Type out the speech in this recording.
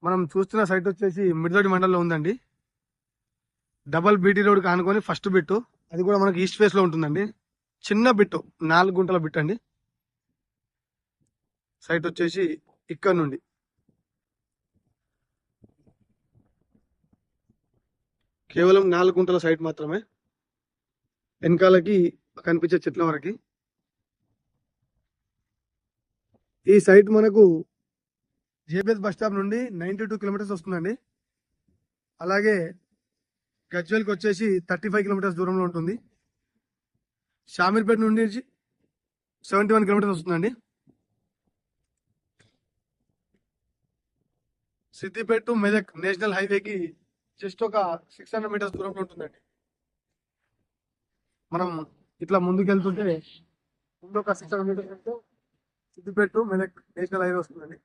మనం చూస్తున్న సైట్ వచ్చేసి మిడ్దొడి మండలంలో ఉందండి. డబల్ బీటీ రోడ్ కానుకొని ఫస్ట్ బిట్టు, అది కూడా మనకి ఈస్ట్ ఫేస్ లో ఉంటుందండి. చిన్న బిట్టు, 4 గుంటల బిట్ అండి. సైట్ వచ్చేసి ఇక్కడ నుండి కేవలం 4 గుంటల సైట్ మాత్రమే. వెనకాలకి కనిపించే చెట్ల వరకు ఈ సైట్ మనకు జేబీఎస్ బస్ స్టాప్ నుండి 92 కిలోమీటర్స్ వస్తుందండి. అలాగే గజ్వేల్కి వచ్చేసి 35 కిలోమీటర్స్ దూరంలో ఉంటుంది. షామీర్పేట నుండి 71 కిలోమీటర్స్ వస్తుందండి. సిద్దిపేట టు మెదక్ నేషనల్ హైవేకి జస్ట్ ఒక 600 మీటర్స్ దూరంలో ఉంటుందండి. మనం ఇట్లా ముందుకు వెళ్తుంటే ముందు ఒక 600 meters Siddipet to Medak national highway వస్తుందండి.